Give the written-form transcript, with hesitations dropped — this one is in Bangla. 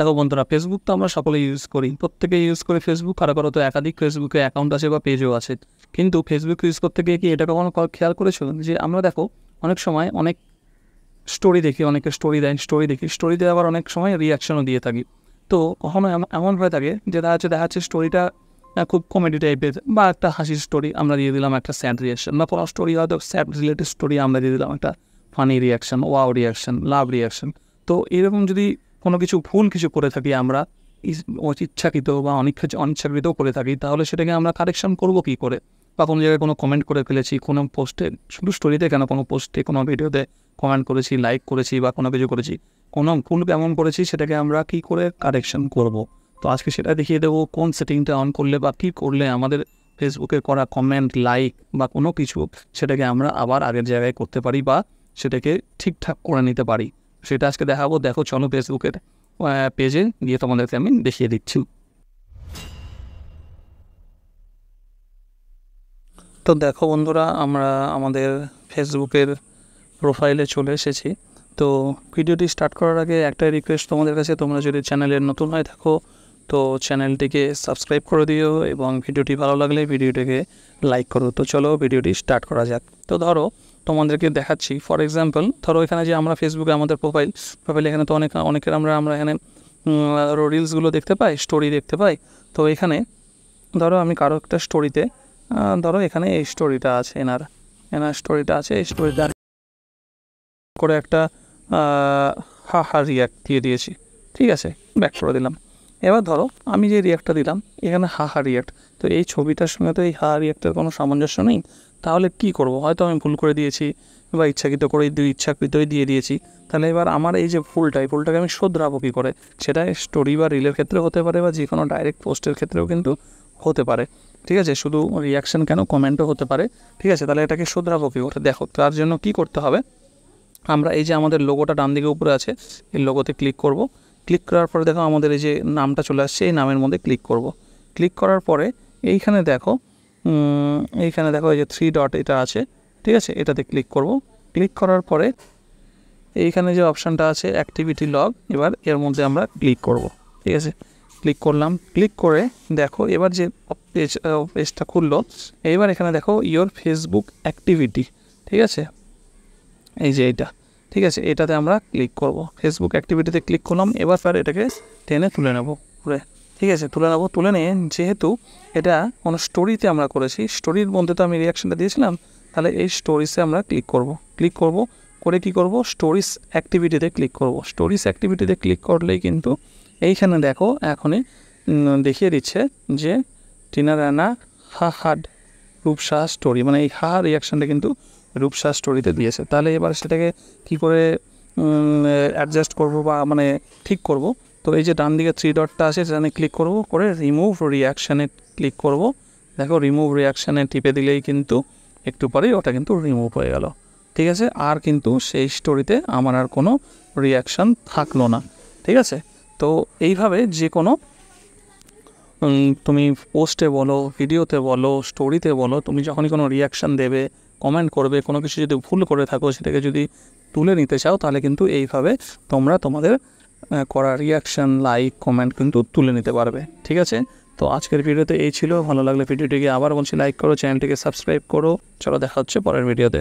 দেখো বন্ধুরা, ফেসবুক তো আমরা সকলেই ইউজ করি, প্রত্যেকেই ইউজ করি ফেসবুক। কারো তো একাধিক ফেসবুকে অ্যাকাউন্ট আছে বা পেজও আছে। কিন্তু ফেসবুক ইউজ করতে গিয়ে কি এটা কখনো খেয়াল করেছো যে আমরা দেখো অনেক সময় অনেক স্টোরি দেখি, অনেকে স্টোরি দেয়, স্টোরি দেখি, স্টোরিতে আবার অনেক সময় রিয়াকশনও দিয়ে থাকি। তো কখনো এমন হয়ে থাকে যে দেখা যাচ্ছে স্টোরিটা খুব কমেডি টাইপের বা একটা হাসির স্টোরি, আমরা দিয়ে দিলাম একটা স্যাড রিয়াকশন, বা কোনো স্টোরি হয়তো স্যাড রিলেটেড স্টোরি আমরা দিয়ে দিলাম একটা ফানি রিয়াকশন, ওয়াও রিয়াকশন, লাভ রিয়াকশন। তো এরকম যদি কোনো ভুল কিছু করে থাকি আমরা, ইচ্ছাকৃত বা অনিচ্ছাকৃতও করে থাকি, তাহলে সেটাকে আমরা কারেকশন করবো কী করে? বা কোনো জায়গায় কোনো কমেন্ট করে ফেলেছি, কোনো পোস্টে, শুধু স্টোরিতে কেন, কোনো পোস্টে, কোনো ভিডিওতে কমেন্ট করেছি, লাইক করেছি বা কোনো কিছু করেছি, কোনো ভুল কেমন করেছি, সেটাকে আমরা কী করে কারেকশন করব। তো আজকে সেটা দেখিয়ে দেবো কোন সেটিংটা অন করলে বা কী করলে আমাদের ফেসবুকে করা কমেন্ট, লাইক বা কোনো কিছু, সেটাকে আমরা আবার আগের জায়গায় করতে পারি বা সেটাকে ঠিকঠাক করে নিতে পারি। সেটা আজকে দেখাবো। দেখো চলো ফেসবুকের পেজে গিয়ে তোমাদেরকে আমি দেখিয়ে দিচ্ছি। তো দেখো বন্ধুরা, আমরা আমাদের ফেসবুকের প্রোফাইলে চলে এসেছি। তো ভিডিওটি স্টার্ট করার আগে একটাই রিকোয়েস্ট তোমাদের কাছে, তোমরা যদি চ্যানেলের নতুন হয়ে থাকো তো চ্যানেলটিকে সাবস্ক্রাইব করে দিও এবং ভিডিওটি ভালো লাগলে ভিডিওটিকে লাইক করো। তো চলো ভিডিওটি স্টার্ট করা যাক। তো ধরো তোমাদেরকে দেখাচ্ছি, ফর এক্সাম্পল ধরো এখানে যে আমরা ফেসবুকে আমাদের প্রোফাইল এখানে তো অনেকের আমরা এখানে রিলসগুলো দেখতে পাই, স্টোরি দেখতে পাই। তো এখানে ধরো আমি কারো একটা স্টোরিতে, ধরো এখানে এই স্টোরিটা আছে, এনার স্টোরিটা আছে, এই স্টোরিটা করে একটা হা রিয়াক্ট দিয়ে দিয়েছি, ঠিক আছে, ব্যাক করে দিলাম। এবার ধরো আমি যে রিয়াক্টটা দিলাম এখানে হা রিয়াক্ট, তো এই ছবিটার সঙ্গে তো এই রিয়াক্টের কোনো সামঞ্জস্য নেই। তাহলে কি করব? হয়তো আমি ভুল করে দিয়েছি বা ইচ্ছাকৃতই দিয়ে দিয়েছি। তাহলে এবার আমার এই যে ভুলটাকে আমি শোধরাবো কী করে? সেটা স্টোরি বা রিলের ক্ষেত্রে হতে পারে বা যে কোনো ডাইরেক্ট পোস্টের ক্ষেত্রেও কিন্তু হতে পারে, ঠিক আছে, শুধু রিয়াকশান কেন, কমেন্টও হতে পারে, ঠিক আছে। তাহলে এটাকে শোধরাবো কী করে? দেখো তার জন্য কি করতে হবে, আমরা এই যে আমাদের লোগোটা ডান দিকে উপরে আছে, এই লোগোতে ক্লিক করব। ক্লিক করার পরে দেখো আমাদের এই যে নামটা চলে আসছে, এই নামের মধ্যে ক্লিক করব। ক্লিক করার পরে এইখানে দেখো এই যে 3 ডট এটা আছে, ঠিক আছে, এটাতে ক্লিক করব। ক্লিক করার পরে এইখানে যে অপশানটা আছে অ্যাক্টিভিটি লগ, এবার এর মধ্যে আমরা ক্লিক করব, ঠিক আছে। ক্লিক করলাম। ক্লিক করে দেখো এবার যে পেজটা খুললো, এবার এখানে দেখো ইয়োর ফেসবুক অ্যাক্টিভিটি, ঠিক আছে, এই যে এইটা, ঠিক আছে, এটাতে আমরা ক্লিক করব। ফেসবুক অ্যাক্টিভিটিতে ক্লিক করলাম। এবার এটাকে টেনে তুলে নেব পুরো, ঠিক আছে, তুলে নিয়ে যেহেতু এটা কোনো স্টোরিতে আমরা করেছি, স্টোরির মধ্যে তো আমি রিয়াকশানটা দিয়েছিলাম, তাহলে এই স্টোরিসে আমরা ক্লিক করব করে কি করব, স্টোরিজ অ্যাক্টিভিটিতে ক্লিক করব। স্টোরিজ অ্যাক্টিভিটিতে ক্লিক করলেই কিন্তু এইখানে দেখো এখনই দেখিয়ে দিচ্ছে যে টিনা রানা হাড রূপসা স্টোরি, মানে এই রিয়াকশানটা কিন্তু রূপসা স্টোরিতে দিয়েছে। তাহলে এবার সেটাকে কি করে অ্যাডজাস্ট করব বা মানে ঠিক করব? তো এই যে ডান দিকে 3 ডটটা আছে সেখানে ক্লিক করব, করে রিমুভ রিয়াকশানে ক্লিক করব। দেখো রিমুভ রিয়াকশানে টিপে দিলেই কিন্তু একটু পরেই ওটা কিন্তু রিমুভ হয়ে গেল, ঠিক আছে। আর কিন্তু সেই স্টোরিতে আমার আর কোনো রিয়াকশান থাকলো না, ঠিক আছে। তো এইভাবে যে কোনো তুমি পোস্টে বলো, ভিডিওতে বলো, স্টোরিতে বলো, তুমি যখনই কোনো রিয়াকশান দেবে, কমেন্ট করবে, কোনো কিছু যদি ভুল করে থাকো সেটাকে যদি তুলে নিতে চাও, তাহলে কিন্তু এইভাবে তোমরা তোমাদের করা রিয়াকশান, লাইক, কমেন্ট কিন্তু তুলে নিতে পারবে, ঠিক আছে। তো আজকের ভিডিওতে এই ছিল। ভালো লাগলে ভিডিওটিকে আবার বলছি লাইক করো, চ্যানেলটিকে সাবস্ক্রাইব করো। চলো দেখা হচ্ছে পরের ভিডিওতে।